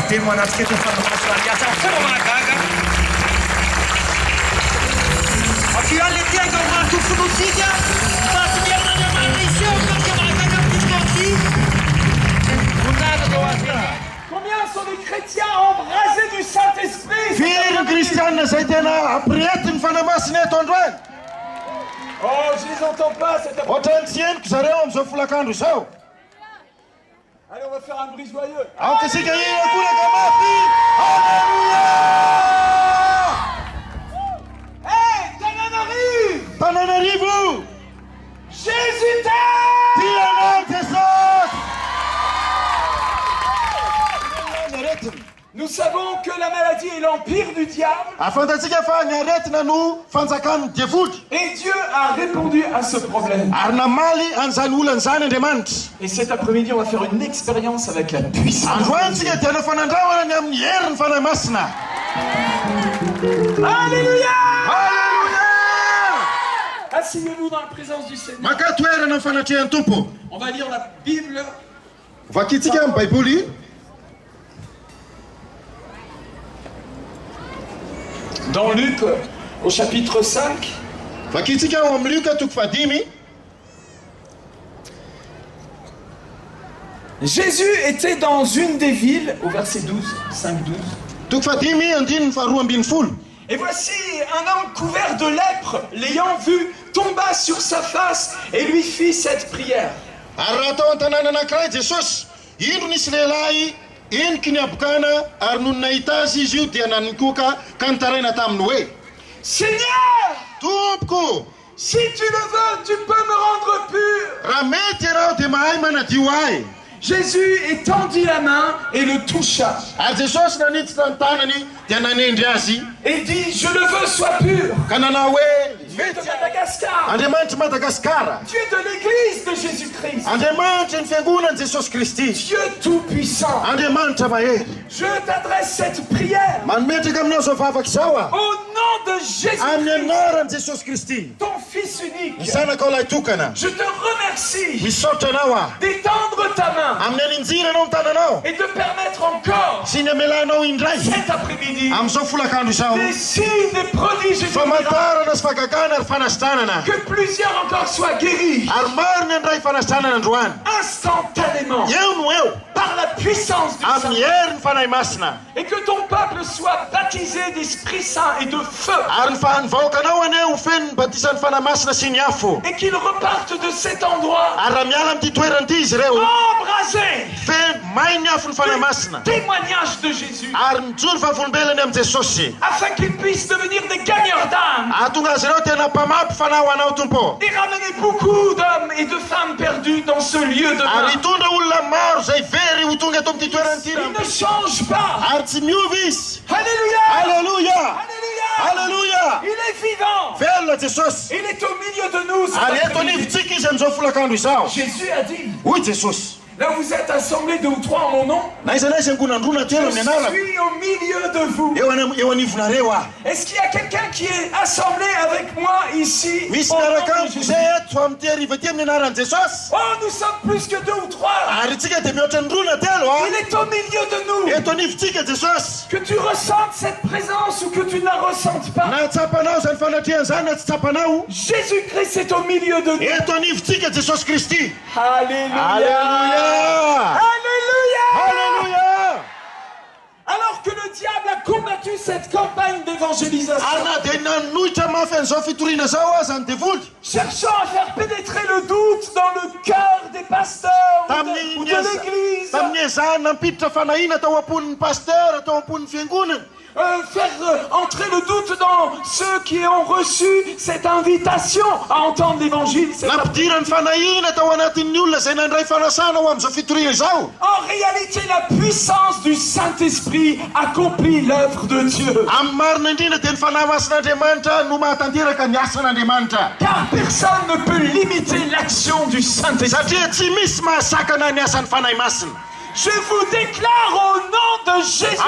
Temo anaty fanamafany asa fona mahagaga akiale tiaga matofonosika Combien sont les chrétiens embrasés du Saint-Esprit? Firy kristianina zay tena ampirety fanamasina eto androany. Oh, je les entends pas cet après-midi. Ohatrany tsy henoko zareo am'izao folakandro izao. Allez, on va faire un bruit joyeux. Aokasika inakolaka mafy. Alléluia! Hey, Tananarive! Tananarivo! Jésus t'aime! Tianao Jesus! Nous savons que la maladie est l'empire du diable. Afantatsika fa ny aretina no fanjakan'ny diavoly. Et Dieu a répondu à ce problème. Ary namaly an'izany olana zany Andriamanitra. Et cet après-midi, on va faire une expérience avec la puissance. Androany tsika dia hanao fanandrahana ny amin'ny herin'ny fanahy masina. Alléluia! Alléluia! Asseyez-vous dans la présence du Seigneur. Maka toerana amin'ny fanatrehan'ny tompo. On va lire la Bible. Vakitsika amin'ny Baiboly. Dans Luc, au chapitre 5. Vakitsika ao amin'ny Luka toko fahadimy. Jésus était dans une des villes, au verset 12, 5-12. Toko fahadimy andininy faharoa ambin'ny folo. Et voici un homme couvert de lèpre, l'ayant vu, tomba sur sa face et lui fit cette prière. Ary raha tao an-tanàna anankiray Jesosy, indro nisy lehilahy eniky ny abokana ary noho nahita azy izy io dia nanikoka ka nitaraina taminy hoe: Seigneur, Tompoko, si tu le veux, tu peux me rendre pur. raha mety ianao dia mahay manadio ahy. Jésus étendit la main et le toucha. Ary Jesosy nanitsy tany tanany dia nanendry azy Et dit, je le veux, sois pur. ka nanao hoe: Dieu de Madagascar, Andriamanitra Madagasikara, Dieu de l'église de Jésus-Christ, Andriamanitra ny fiangonany Jesosy Kristy, Dieu tout-puissant, Andriamanitra mahery, je t'adresse cette prière manometraka aminao zao vavaka izao a au nom de amin'ny Jésus-Christ, anaran'i Jesosy Kristy, ton Fils unique. ny zanaka lahy tokana. Je te remercie Misaotra anao a d'étendre ta main amin'ny aninjira anao ny tananao et de permettre encore sy ny amelanao indray cet après-midi amin'izao folakandro izao des signes, des prodiges et des miracles, famantarana sy fakakana ary fanasitranana que plusieurs encore soient guéris ary maro ny andray fanasitranana androany instantanément eo no eo par la puissance du amin'ny Saint, herin'ny fanahy masina et que ton peuple soit baptisé d'Esprit Saint et de feu, ary ny vahoakanao aneo feno ny batisan'ny fanahy masina sy ny afo et qu'ils repartent de cet endroit ary raha miala amin'ity toeranyity izy ireo embrasés feno may ny afo ny fanahy masina du témoignage de Jésus, ary mijoro fahavolombelany amin'ny Jesosy afin qu'ils puissent devenir des gagneurs d'âme ahatonga azy ireo tena mpamapy fanahy ho anao tompo et ramener beaucoup d'hommes et de femmes perdus dans ce lieu de ary mort. hitondra olona maro zay very ho tonga eto amin'ity toeranyity Il ne change pas. ary tsy miovy izy. Alléluia. Alléluia! Alléluia. Alléluia! Il est vivant. Velona Jesosy. Il est au milieu de nous. cet Ary eto après-midi. anivontsika izy amin'izao folakandro izao. Jésus a dit, Hoy Jesosy. là vous êtes assemblés 2 ou 3 en mon nom, Na iza na izy angonandrona telo amin'ny je anarako. suis au milieu de vous. Eo anivonareo a. Est-ce qu'il y a quelqu'un qui est assemblé avec moi ici Misy au nom miaraka de amiko Jésus? zay eto amin'ity hariva ity amin'ny anaran'i Jesosy. Oh, nous sommes plus que 2 ou 3. Ary tsika dia mihoatra ny rona telo a. Il est au milieu de nous. Eto anivontsika Jesosy. Que tu ressentes cette présence ou que tu ne la ressentes pas, Na tsapanao zany fanatrehan zany na tsy tsapanao. Jésus-Christ est au milieu de nous. Eto anivontsika Jesosy Kristy. Alléluia. Alléluia! Alléluia. Alléluia! Alors que le diable a combattu cette campagne d'évangélisation, Ary na dia nanohitra mafy an'izao fitoriana zao aza ny devoly. cherchant à faire pénétrer le doute dans le cœur des pasteurs ou de l'église, tamin'ny ezahany nampiditra fanahina tao amponin'ny pasteur tao amponin'ny fiangonana. faire entrer le doute dans ceux qui ont reçu cette invitation à entendre l'évangile. Nampidirany fanahina tao anatin'ny olona zay nandray fanasana ho amin'izao fitoriana izao. En réalité, la puissance du Saint-Esprit accomplit l'œuvre de Dieu. Amin'ny marina indrindra dia ny fanahy masin'Andriamanitra no mahatanteraka ny asan'Andriamanitra. Car personne ne peut limiter l'action du Saint-Esprit. Satria tsy misy mahasakana ny asan'ny fanahy masina. Je vous déclare au nom de Jésus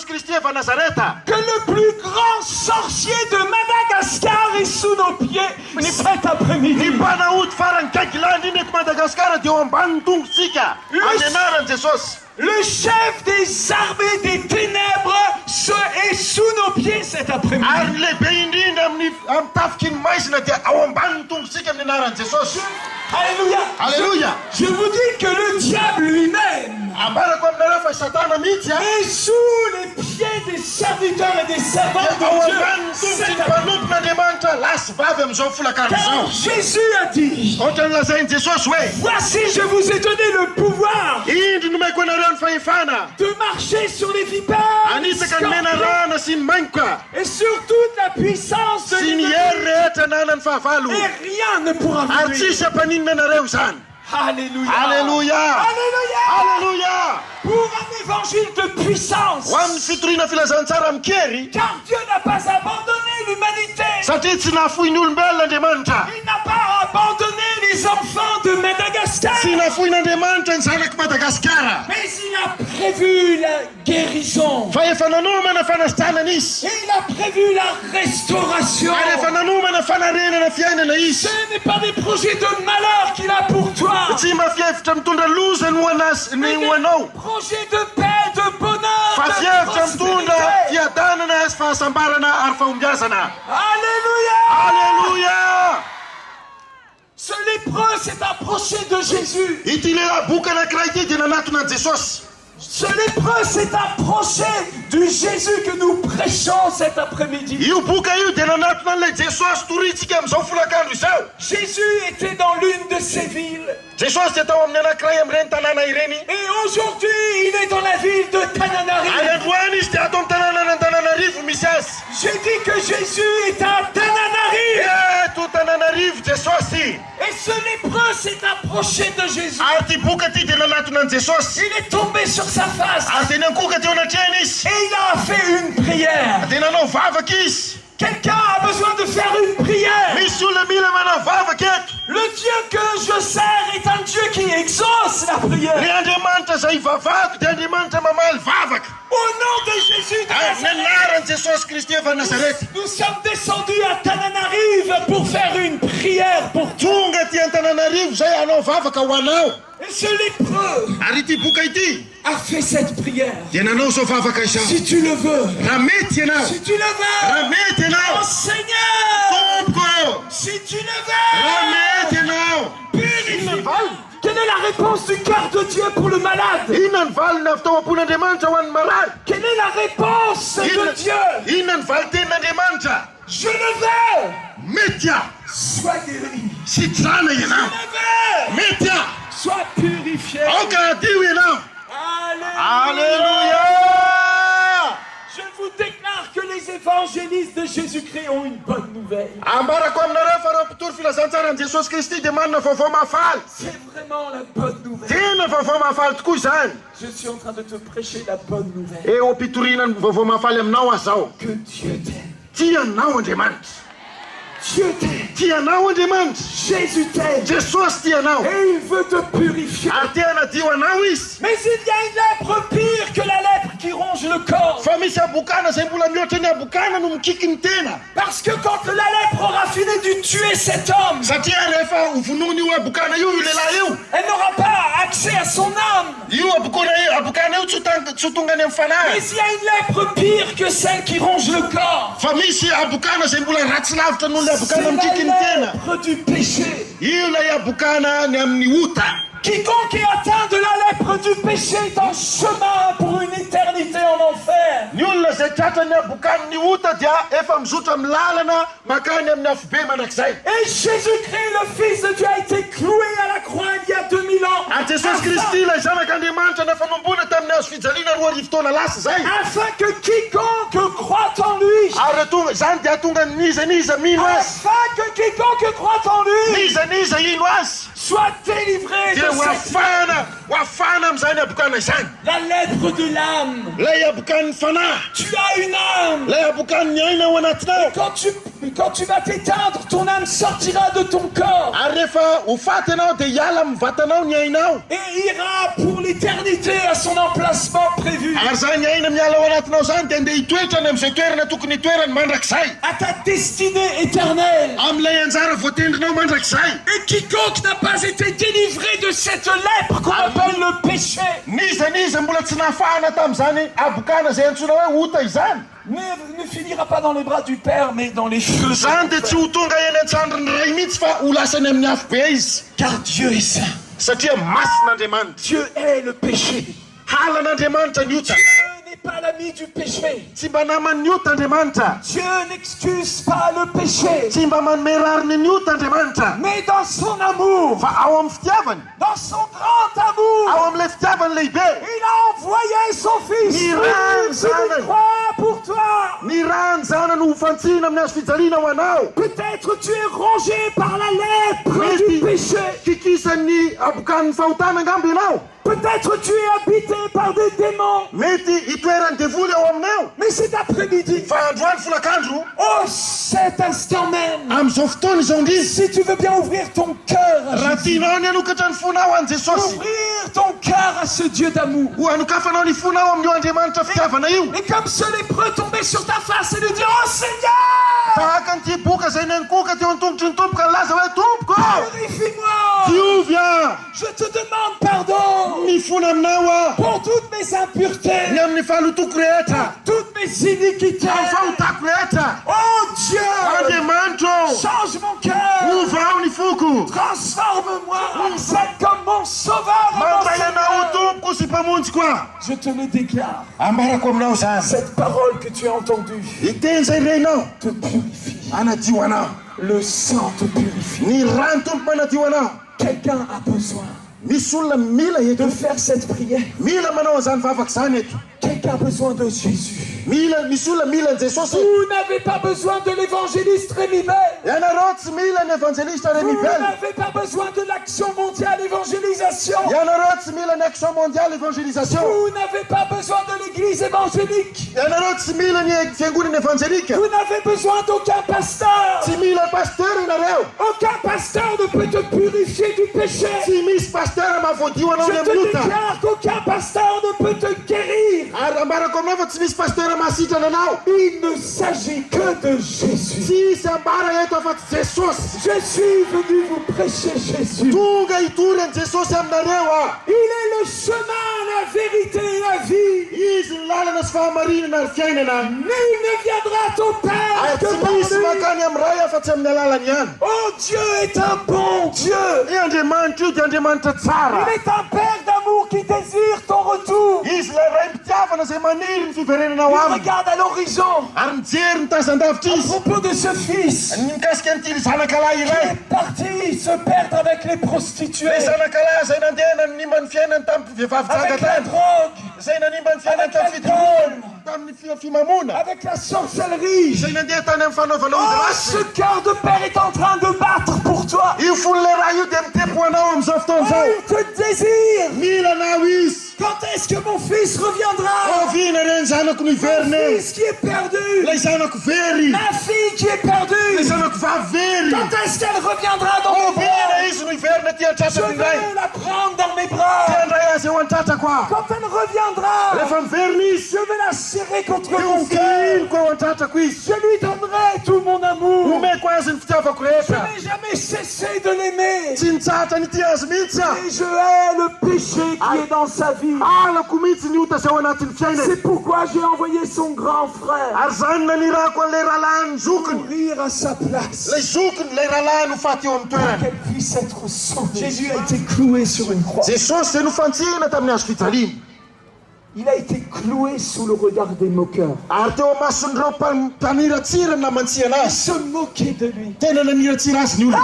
jesosy kristy efa nazareta que le plus grand sorcier de Madagascar est sous nos pieds cet après-midi. ny mpanaody farany gagilany iny eto madagasikara dia eo ambany tongosika amin'ny anarany jesosy. Le chef des armées des ténèbres est sous nos pieds cet après-midi. Ary ny lehibe indrindra amin'ny tafiky ny maizina dia ao ambany tongosika amin'ny anarany jesosy. Alléluia. Alléluia. Je vous dis que le diable lui-même ambarako aminareo fa satana mihitsy est sous les pieds des serviteurs et des servantes ao de Dieu. ambany tongosy ny mpanompon'andriamanitra lasy vavy amin'izao folakandro Car izao. Jésus a dit, Ohatra ny lazainy jesosy hoe voici je vous ai donné le pouvoir indry nomeko anareo ny fahefana de marcher sur les vipères, anisaka ny mena rana sy ny mainoka et sur toute la puissance de sy ny l'ennemi, hery rehetra nanany fahavalo et rien ne pourra vous ary nuire. tsisy ampaninina anareo izany. Alléluia. Alléluia. Alléluia. Alléluia. Pour un évangile de puissance. ho amin'ny fitoriana filazantsara mikery Car Dieu n'a pas abandonné l'humanité. satria tsy nafoy ny olombelon'andriamanitra Il n'a pas abandonné les enfants de Madagascar. tsy nafoin'andriamanitra ny zanaky madagasikara Mais il a prévu la guérison. fa efa nanomana fanasitranana izy Et il a prévu la restauration. ary efa nanomana fanarenana fiainana izy. Ce n'est pas des projets de malheur qu'il a pour toi. tsy mafievitra mitondra loza ny ho anazy ny ho anao Projet de paix, de bonheur, fa de fievitra mitondra prospérité. fiadanana sy fahasambarana ary fahombiazana. Alléluia. Alléluia. Ce lépreux s'est approché de Jésus. ity lehilahy boka anankiray ity dia nanatona any jesosy. Ce lépreux s'est approché du Jésus que nous prêchons cet après-midi. io boka io dia nanatona an'ilay jesosy toritsika amin'izao folakandro izao. Jésus était dans l'une de ces villes. jesosy dia tao amin'ny anankiray amin'ireny tanàna ireny. Et aujourd'hui, il est dans la ville de any Tananarive. androany izy dia ato amin'ny tanàna Tananarivo misy azy. J'ai dit que Jésus est à Tananarive. eto Tananarivo jesosy. Et ce lépreux s'est approché de Jésus. ary ty boka ty dia nanatona any jesosy. Il est tombé sur sa face. ary dia nankoka teo anatrehany izy. Et il a fait une prière. dia nanao vavaka izy. Quelqu'un a besoin de faire une prière. misy olona mila manao vavaka eto. Le Dieu que je sers est un Dieu qui exauce la prière. ny andriamanitra izay vavako dia andriamanitra mamaly vavaka. Au nom de Jésus de ny Nazareth, anaran'i jesosy kristy efa nazarety. nous sommes descendus à Tananarive pour faire une prière pour toi. tonga ty Antananarivo zay hanao vavaka ho anao. Et ce lépreux ary ity boka ity a fait cette prière. dia nanao zao vavaka izao. Si tu le veux, raha mety ianao. si tu le raha veux, mety ianao. oh Seigneur, tompoko. si tu le raha veux, mety ianao. purifie. Quelle est la réponse du cœur de Dieu pour le malade? inona ny valina fitaovam-pon'andriamanitra ho an'ny marary. Quelle est la réponse de Dieu? inona ny valitenin'andriamanitra. Je le veux. mety a Sois guéri. sitrana Je ianao. le veux. mety a Sois purifié. aoka adio ianao. Alléluia. Alléluia. Je vous déclare que les évangélistes de Jésus-Christ ont une bonne nouvelle. ambarako aminareo fa reo mpitory filazantsara ny jesosy kristy dia manana vaovao mahafaly. C'est vraiment la bonne nouvelle. tena vaovao mahafaly tokoa izany. Je suis en train de te prêcher la bonne nouvelle. eo ampitoriana ny vaovao mahafaly aminao azy zao. Que Dieu t'aime. tianao andriamanitra. Dieu t'aime. tianao andriamanitra. Jésus t'aime. jesosy tianao. Et il veut te purifier. ary tia hanadio anao izy. Mais il y a une lèpre pire que la lèpre qui ronge le corps. fa misy abokana zay mbola mihoatra ny abokana no mikiky ny tena. Parce que quand la lèpre aura fini de tuer cet homme, satria rehefa hovonony io abokana io io lehilahy io. elle n'aura pas accès à son âme. io abokana io tsy ho tonga any amin'ny fanahy. Mais il y a une lèpre pire que celle qui ronge le corps. fa misy abokana zay mbola ratsy lavitra noho le C'est abokana mikiky ny la tena. lèpre du péché. io lay abokana ny amin'ny ota. Quiconque est atteint de la lèpre du péché est en chemin pour une éternité en enfer. ny olona zay tratra ny abokany ny ota dia efa mizotra amin'ny lalana makany amin'ny afobe manakizay. Et Jésus-Christ, le Fils de Dieu, a été cloué à la croix il y a 2000 ans. ary jesosy kristy ilay zanak'andriamanitra na fanombona tamin'ny hazo fijaliana 2000 lasa zay. Afin que quiconque croit en lui, ary tonga zany dia tonga nizaniza mino azy. afin que quiconque croit en lui, nizaniza ino azy soit délivré de dia cette hoafana amin'izany abokana izany. la lèpre de l'âme. lay abokan'ny fanahy. Tu as une âme. lay abokan'ny aina ao anatinao. Quand tu Mais quand tu vas t'éteindre, ton âme sortira de ton corps ary rehefa ho faty anao dia hiala amin'ny vatanao ny ainao et ira pour l'éternité à son emplacement prévu. ary zany aina miala ao anatinao zany dia andeha hitoetrany amin'izay toerana tokony hitoerany mandrakizay À ta destinée éternelle. amin'ilay anjara voatendrinao mandrakizay. Et quiconque n'a pas été délivré de cette lèpre qu'on appelle le péché Niza mbola tsy nahafahana tamin'izany abokana izay antsona hoe ota izany ne finira pas dans les bras du Père, mais dans les feux. zany dia tsy ho tonga eny an-tsandriny ray mihitsy fa ho lasany amin'ny afo be izy Car Dieu est saint. satria masin'Andriamanitra. Dieu est le péché. Halan'Andriamanitra ny ota Dieu n'est pas l'ami du péché. tsy mba naman'ny ota Andriamanitra Dieu n'excuse pas le péché. tsy mba manome rariny ny ota Andriamanitra Mais dans son amour, fa ao amin'ny fitiavany dans son grand amour, ao amin'ilay fitiavany lehibe il a envoyé son Fils. Miracle, C'est une croix pour toi. ny rany zanany ho fantsina amin'ny azo fijaliana ho anao Peut-être tu es rongé par la lèpre du péché. kikisan'ny abokan'ny fahotana angamba ianao Peut-être tu es habité par des démons. mety hitoerany devoly ao aminao Mais cet après-midi, fa androany folakandro oh cet instant même, amin'izao fotoana izao ndrizy si tu veux bien ouvrir ton cœur à raha Jésus, tianao ny hanokatra ny fonao any Jesosy ouvrir ton cœur à ce Dieu d'amour. ho hanokafanao ny fonao amin'io Andriamanitra fitiavana io Et comme ce lépreux tomber sur ta face et lui dire, oh Seigneur, tahaka nyty boka zay nankoka teo an-tongotry ny tompoka ny laza hoe tompoko purifie-moi. diovia Je te demande pardon mifona aminao a pour toutes mes ny impuretés, amin'ny fahalotoko rehetra toutes mes iniquités. amin'ny fahotako rehetra Oh Dieu, Andriamanitro change mon cœur. ovao ny foko Transforme-moi. Accepte comme mon sauveur. et mon mamray anao ho Seigneur. tompoko sy mpamonjy koa Je te le déclare. ambarako aminao zany Cette parole que tu as entendue iteny zay renao te purifie. anadio anao Le sang te purifie. ny rano tompo manadio anao Quelqu'un a besoin misy olona mila eto de faire cette prière. mila manao an'izany vavaky zany eto Quelqu'un a besoin de Jésus. misy olona mila ny Jesosy Vous n'avez pas besoin de l'évangéliste Rémi Bell. ianareo tsy mila ny evangelista Vous Rémi Bell n'avez pas besoin de l'action mondiale évangélisation. ianareo tsy mila ny action mondiale évangélisation Vous n'avez pas besoin de l'église évangélique. ianareo tsy mila ny fiangonana evangelika Vous n'avez besoin d'aucun pasteur. tsy mila pasteur ianareo Aucun pasteur ne peut te purifier du péché. tsy misy pasteur mahavoadio anao Je ny te amin'ny ota déclare qu'aucun pasteur ne peut te guérir. ary ambarako aminao fa tsy misy pasteur mahasitrana anao Il ne s'agit que de Jésus. tsisy ambara eto afa-tsy Jesosy Je suis venu vous prêcher Jésus. tonga hitory any Jesosy aminareo a Il est le chemin, la vérité et la vie. izy ny lalana sy fahamarinana ary fiainana Nul ne viendra à ton Père ary que tsy par misy lui. makany amin'ny ray afa-tsy amin'ny alalany ihany Oh, Dieu est un bon Dieu. i Andriamanitra io dia Andriamanitra tsara Il est un Père d'amour qui désire ton retour. izy lay ray mpitiavana zay maniry ny fiverenanao Il aminy regarde à l'horizon ary mijery ny tazan-davitra à izy propos de ce fils ny mikasika an'ity zanakalahy qui iray est parti se perdre avec les prostituées, le zanakalahy zay nandeha nanimba ny fiainany tamin'ny vehivavy jaga avec la tany drogue, zay nanimba ny fiainany avec tamin'ny l'alcool, tamin'ny fimamona avec la sorcellerie. zay nandeha tany amin'ny fanaovana Oh, ody ce rasy cœur de père est en train de battre pour toi. io fon'le raha io dia mitempo anao amin'izao fotoana Oh, zao il te désire. mila anao izy Quand est-ce que mon fils reviendra? ovina reny zanako no Mon iverineny fils qui est perdu. lay zanako very Ma fille qui est lay perdue. zanako vavy very Quand est-ce qu'elle reviendra dans mes bras? ovina izy no iverina ty Je antratrako indray veux la prendre dans mes bras. ty andray azy eo antratrako a Quand elle reviendra, rehefa miverina izy je vais la serrer contre eo mon cœur. mikiriniko eo antratrako izy Je lui donnerai tout mon amour. omeko azy ny fitiavako Je rehetra n'ai jamais cessé de l'aimer. tsy nitsatra nyty azy mihitsy a Et je hais le péché qui est dans sa vie. alako mihitsy ny ota zay ao anatin'ny fiainany C'est pourquoi j'ai envoyé son grand frère ary zany nanirako an'ilay rahalahy ny zokiny mourir à sa place. lay zokiny lay rahalahy no faty eo amin'ny toerany Qu'elle puisse être sauvée. Jésus a été cloué sur une croix. jesosy zay no fantsihana tamin'ny azo fijaliana Il a été cloué sous le regard des moqueurs. ary teo amason'ireo mpaniratsira na mantsihana Ils azy se moquaient de lui. tena naniratsira azy ny olona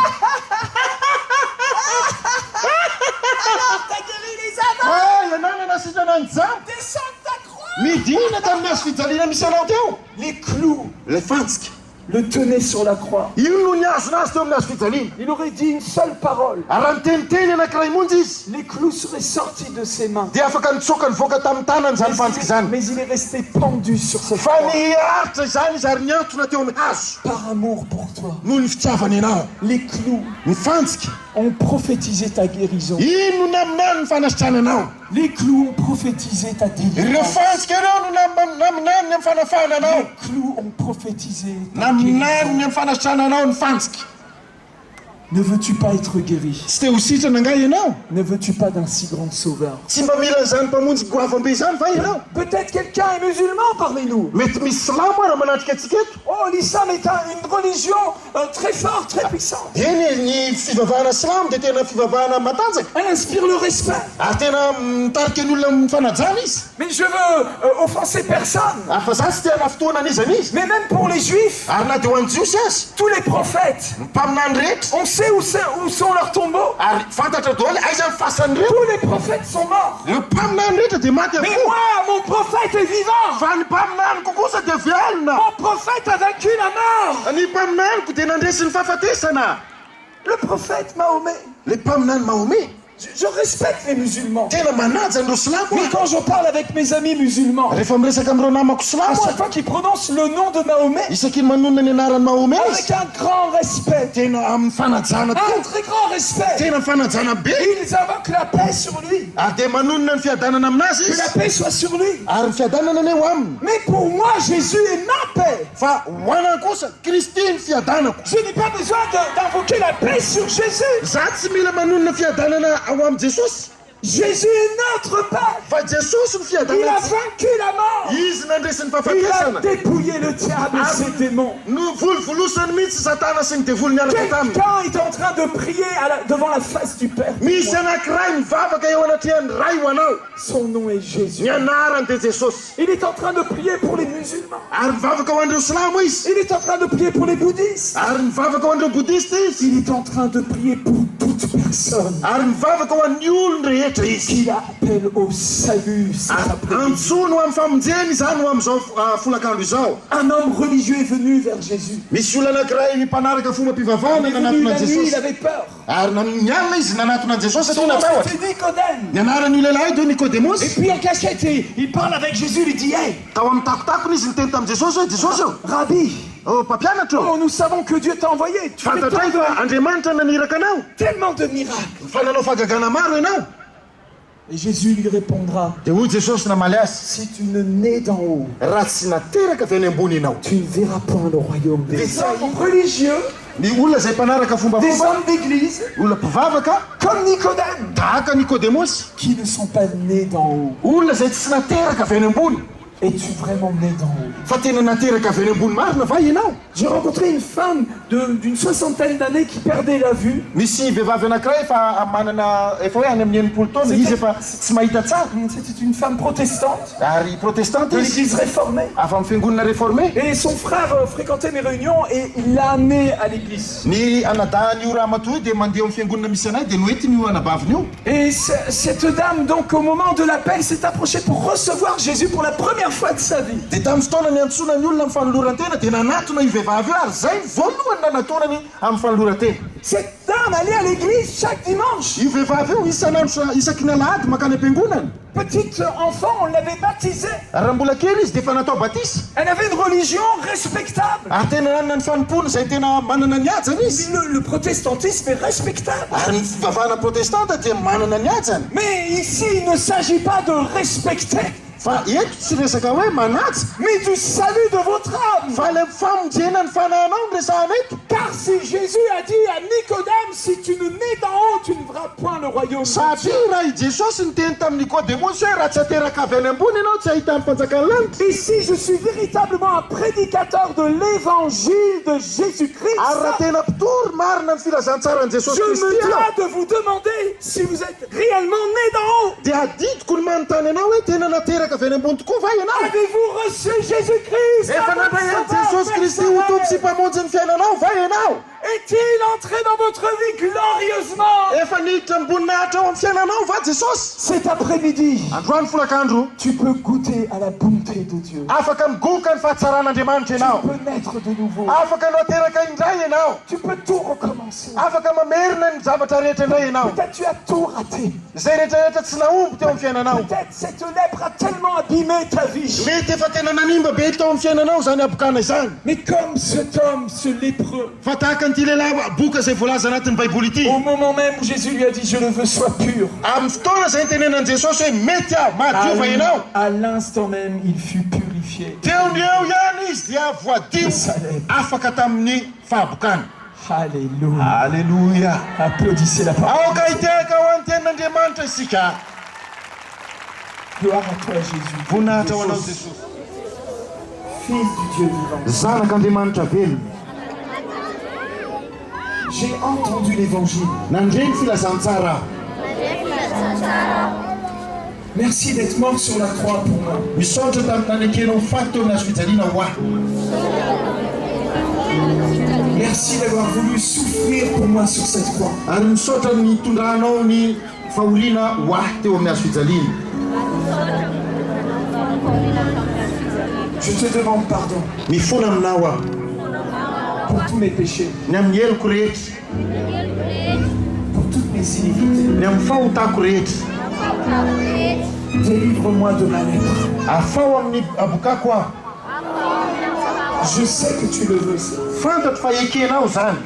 T'as guéri les aveugles. ianana nasitrana ny jano Descends de ta croix. midina tamin'ny azo fijaliana misy anao teo Les clous le fantsika le tenait sur la croix. ino no niazon'azy teo amin'ny hazo fijaliana. Il aurait dit une seule parole. Raha niteniteny anankiray monja izy Les clous seraient sortis de ses mains. dia afaka nitsoka nivoaka tamin'ny tanany zany fantsiky zany. Mais il est resté pendu sur cette Fa croix. niaritra zany izy ary niantona teo amin'ny hazo Par amour pour toi. noho ny fitiavany ianao. Les clous Ny fantsika ont prophétisé ta guérison. ino no naminany ny fanasitrana anao. Les clous ont prophétisé ta Ireo délivrance. fantsika ireo no naminany ny fanafahana anao. Les clous ont prophétisé ta Naminany guérison. ny fanasitrana anao ny fantsika. Ne veux-tu pas être guéri? Tsy te ho sitrana angahy ianao. Ne veux-tu pas d'un si grand sauveur? Tsy mba mila zany mpamonjy goavambe zany va ianao. Peut-être quelqu'un est musulman parmi nous. Mety misy silamo raha manatrika atsika eto. Oh, l'islam est une religion très forte, très puissante. Eny ny fivavahana silamo dia tena fivavahana matanjaka Elle inspire le respect. ary tena mitarika ny olona mifanajana izy. Mais je veux offenser personne. Fa za tsy tena fotoana an'izany izy. Mais même pour les juifs, Ary na dia ho an'ny jiosy azy tous les prophètes, mpaminany rehetra on sait où sont leurs tombeaux. ary fantatra daholo aiza ny fasan'ny reo. Tous les prophètes sont morts. Ireo mpaminany rehetra dia maty Mais avokoa. moi, mon prophète est vivant. Fa ny mpaminaniko kosa dia vialina. Mon prophète a vaincu la mort. Ny mpaminaniko dia nandresy ny fahafatesana. Le prophète Mahomet. Le mpaminany Mahomet Je respecte les musulmans. tena manaja andreo silamo. Mais quand je parle avec mes amis musulmans, Rehefa miresaka amin'ireo namako à silamo chaque fois qu'ils prononcent le nom de Mahomet, isaky ny manonona ny anaran'ny Mahomet avec izy un grand respect, tena amin'ny fanajana un tokoa. très grand respect, Tena fanajana be ils invoquent la paix sur lui. ary dia manonona ny fiadanana aminazy Que la izy paix soit sur lui. ary ny fiadanana ny eo aminy. Mais pour moi, Jésus est ma paix. Fa ho anahy kosa Kristy ny fiadanako. Je n'ai pas besoin d'invoquer la paix sur Jésus. Za tsy mila manonona fiadanana ao amin'ny Jesosy Jésus est notre Père. fa Jesosy ny Il a fiadanana. vaincu la mort. Izy nandresy ny Il a fahafatesana. dépouillé le diable et ses démons. No volovolosany mihitsy Satana sy ny devoly niaraka taminy. Quelqu'un est en train de prier devant la face du Père. Misy anankiray mivavaka eo anatrehan'ny ray ho anao. Son nom est Jésus. Ny anarany dia Jesosy. Il est en train de prier pour les musulmans. Ary mivavaka ho andreo silamo izy. Il est en train de prier pour les bouddhistes. Ary mivavaka ho andreo bodista izy. Il est en train de prier pour toute personne Ary mivavaka ho an'ny olony rehetra izy. qui appelle au salut. cet Ary après-midi. antsoiny ho amin'ny famonjeny zany ho amin'izao folakandro izao. Un homme religieux est venu vers Jésus. Misy olona anankiray mpanaraka fomba mpivavahana Il est venu nanatona la nuit, il Jesosy. avait peur. Ary ny alina izy nanatona Jesosy Son satria nom natahotra. c'était Nicodème. Ny anaran'io lehilahy de Et Nicodémos. puis en cachette, il parle avec Jésus, il dit, hey, Tao amin'ny takotakony izy niteny tamin'i Jesosy hoe Jesosy eo. Rabbi, Oh mpampianatra eo. oh, nous savons que Dieu t'a envoyé. Tu fais Fantatray fa Andriamanitra naniraka anao. tellement de miracles. Fa nanao fahagagana maro ianao. Et Jésus lui répondra, Dia hoy Jesosy namaly azy. si tu ne nais d'en haut, Raha tsy nateraka avy any ambony ianao. tu ne verras point le royaume des Des cieux. Religieux, Ny olona zay mpanaraka des fombafomba, hommes d'église, olona mpivavaka, comme Nicodème, tahaka Nicodémos, qui ne sont pas nés d'en haut. olona zay tsy nateraka avy any ambony. Es-tu vraiment né d'en haut? Fa tena nateraka avy any ambony marina va ianao. J'ai rencontré une femme d'une soixantaine d'années qui perdait la vue. Misy vehivavy anankiray efa manana efa hoe any amin'ny enimpolo taona izy efa tsy mahita tsara. C'était une femme protestante Ary protestante de izy, l'église réformée. avy amin'ny fiangonana réformé. Et son frère fréquentait mes réunions et il l'a amené à l'église. Ny anadahan'io raha matoy dia mandeha amin'ny fiangonana misy anay dia noentiny io anabaviny io. Et cette dame, donc, au moment de l'appel, s'est approchée pour recevoir Jésus pour la première fois de sa vie. Dia tamin'ny fotoana ny antsona ny olona amin'ny fanoloran-tena dia nanatona io vehivavy io ary zay voalohany nanatonany amin'ny fanoloran-tena. Cette dame allait à l'église chaque dimanche. Io vehivavy io isanandro isaky ny alahady makany am-piangonana. Petite enfant, on l'avait baptisée. Raha mbola kely izy dia efa natao batisa. Elle avait une religion respectable. Ary tena nanana ny fanompona izay tena manana ny ajany izy. Le protestantisme est respectable. Ary ny fivavahana protestanta dia manana ny ajany. Mais ici, il ne s'agit pas de respecter, Fa eto tsy resaka hoe manaja, mais du salut de votre âme. fa le famonjena ny fanahinao ny resahana eto. Car si Jésus a dit à Nicodème, si tu ne nais d'en haut, tu ne verras point le royaume de Satria Dieu. raha i Jesosy niteny tamin'ny Nicodémosy hoe raha tsy ateraka avy any ambony ianao tsy ahita ny fanjakany lanitra. Ici, je suis véritablement un prédicateur de l'évangile de Jésus-Christ. Ary raha tena mpitory marina ny filazantsaran'i Jesosy Je me Kristy ianao, dois de vous demander si vous êtes réellement né d'en haut. dia adidiko ny manontany anao hoe tena nateraka avy any ambony tokoa va ianao. Avez-vous reçu Jésus-Christ Efa comme nandrayany sauveur Jesosy Kristy ho tompo sy personnel? mpamonjy ny fiainanao va ianao. est-il entré dans votre vie glorieusement? efa niditra ambonina ao amin'ny fiainanao va Jesosy? Cet après-midi, androany folakandro tu peux goûter à la bonté de Dieu. afaka migoka ny fahatsaran'andriamanitra ianao, Tu peux naître de nouveau. afaka anao teraka indray ianao, Tu peux tout recommencer. afaka mamerina ny zavatra rehetra indray ianao. Peut-être tu as tout raté. Zay rehetrarehetra tsy naomby teo amin'ny fiainanao, Peut-être cette lèpre a tellement abîmé ta vie. mety efa tena nanimba be tao amin'ny fiainanao zany abokana izany. Mais comme cet homme, ce lépreux, fa tahaka an'ity lehilahy boka zay voalaza anatin'ny baiboly ity, au moment même où Jésus lui a dit je le veux sois pur, amin'ny fotoana zay nitenenan Jesosy hoe mety aho mahadiova ianao, à l'instant même il fut purifié. teo ny eo ihany izy dia voadio afaka tamin'ny fahabokana. Alléluia. Alléluia. Applaudissez la parole. aoka hiteka ho an'ny tenin'andriamanitra isika. Gloire à toi Jésus. voninahitra ho anao Jesosy, Fils du Dieu vivant. zanak'andriamanitra velona. J'ai entendu l'évangile. nandreny filazantsara. Merci d'être mort sur la croix pour moi. misaotra tamin'nanekenao faty teo amin'ny azo fijaliana ho ahy. Merci d'avoir voulu souffrir pour moi sur cette croix. ary misaotra ny tondranao ny faholiana ho ahy teo amin'ny azo fijaliana. Je te demande pardon mifona aminao aho pour tous mes péchés, ny amin'ny heloko rehetra, pour toutes mes iniquités. ny amin'ny fahotako rehetra. Délivre-moi de ma lèpre. afao amin'ny abokako aho. Je sais que tu le veux, Seigneur. fantatro fa ekenao zany,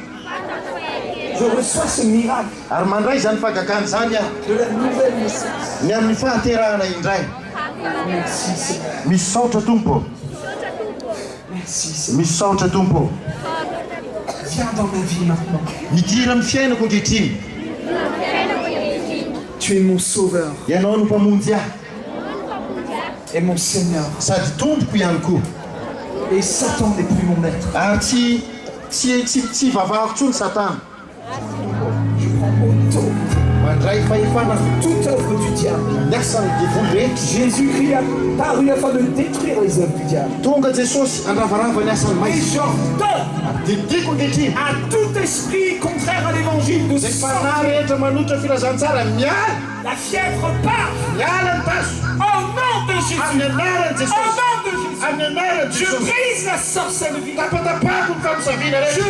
Je reçois ce miracle ary mandray zany fahagakany zany aho de la nouvelle naissance. ny amin'ny fahaterahana indray. Merci Seigneur. misaotra tompo, Merci Seigneur. misaotra tompo. Viens dans ma vie maintenant. midira amin'ny fiainako ankehitriny. Tu es mon sauveur ianao no mpamonjy ahy et mon Seigneur. sady tompoko ihany koa, Et Satan n'est plus mon maître. ary tsy vavahako tsony satana. Je prends autorité. mandray fahefana Toute œuvre du diable. miasa ny devoly rehetra. Jésus-Christ a paru afin de détruire les œuvres du diable. tonga Jesosy andravarava ny asany Et maisy. j'ordonne didiko ankehitriny à tout esprit contraire à l'évangile de zay fanahy sortir. rehetra manotra filazantsara miala, La fièvre part. miala ny taso Au nom de Jésus. amin'ny anaran'ny Au Jesosy, nom de Jésus. amin'ny anaran'ny Je Jesosy. brise la sorcellerie. tapatapahako ny famosavina Je rehetra,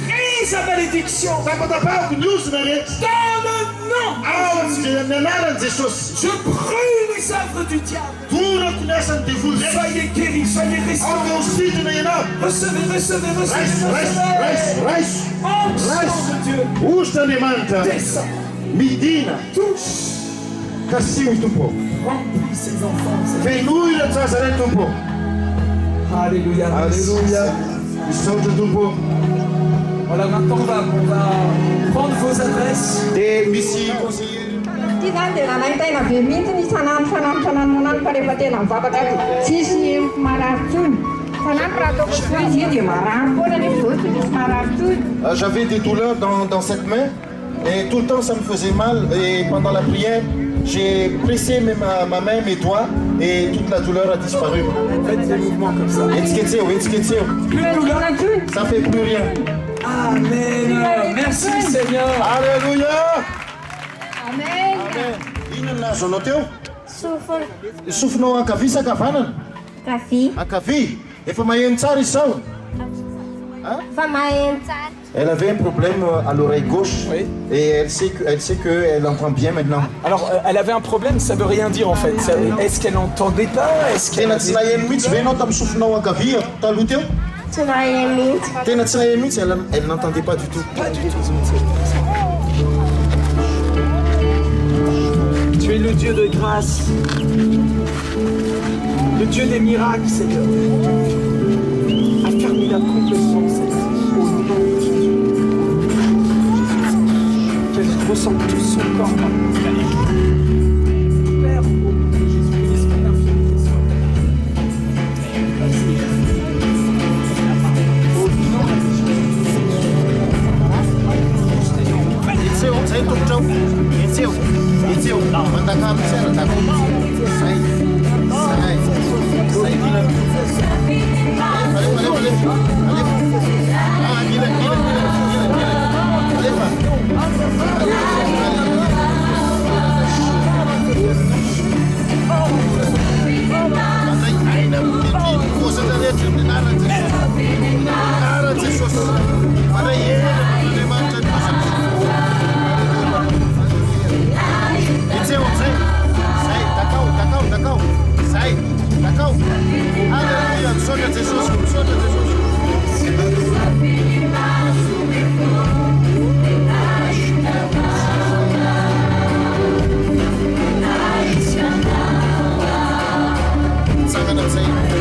brise la malédiction. tapatapahako ny ozina rehetra Dans le nom ao de Jésus. amin'ny anaran'ny Jesosy. Je brûle les œuvres du diable. torako ny asan'ny devoly rehetra. Soyez guéris, soyez ao restaurés. ny osidina ianao. Recevez, recevez, raiso recevez, raiso raiso recevez. raiso Onction de Dieu. ozitr'andriamanitra Descends, midina touche, kasimy tompo, remplis ces enfants. fenohina tsasa reny tompo. Alléluia. Alléluia. misaotra tompo. Voilà, maintenant on va prendre vos adresses. dia misy conseiller Ity zany dia nanahy tena be mihitsy ny sanano fa rehefa tena mivavaka tsisy marary tsony. Sanano raha ataoko foy izy io dia marary foana nefa zao tsy misy marary tsony. J'avais des douleurs dans cette main et tout le temps ça me faisait mal et pendant la prière j'ai pressé ma main, mes doigts et toute la douleur a disparu. Faites des mouvements comme ça. Etsiketseo, etsiketseo. Plus de douleur. Ça fait plus rien. Amen. Merci Seigneur. Alléluia. Amen. Inona nazo anao teo? Sofona. Sofinao ankavia sa ankavanana? Kafy. Ankavia. Efa maheno tsara izy zao. Fa maheno tsara. Elle avait un problème à l'oreille gauche Oui. et elle sait qu'elle entend bien maintenant. Alors, elle avait un problème, ça veut rien dire en fait. Est-ce qu'elle n'entendait pas? Est-ce qu'elle Tena tsy naheno mihitsy ve anao tamin'ny sofinao ankavia taloha teo? Tsy maheno mihitsy. Tena tsy naheno mihitsy, elle n'entendait pas du tout. Pas du tout. Tu es le Dieu de grâce, le Dieu des miracles, Seigneur. Affermis-la complètement, Seigneur. Au nom de Jésus. Qu'elle ressente tout son corps. Père, au nom de Jésus, l'esprit d'infirmité soit Vas-y. Au nom de Jésus. Etseo, zay tombotrao. Etseo, etseo. Mandakamo tsara dako. Zay. Zay. Zay dila. Alefa, alefa, alefa. Alefa. Ah, dila, dila, dila, dila, dila. médecin.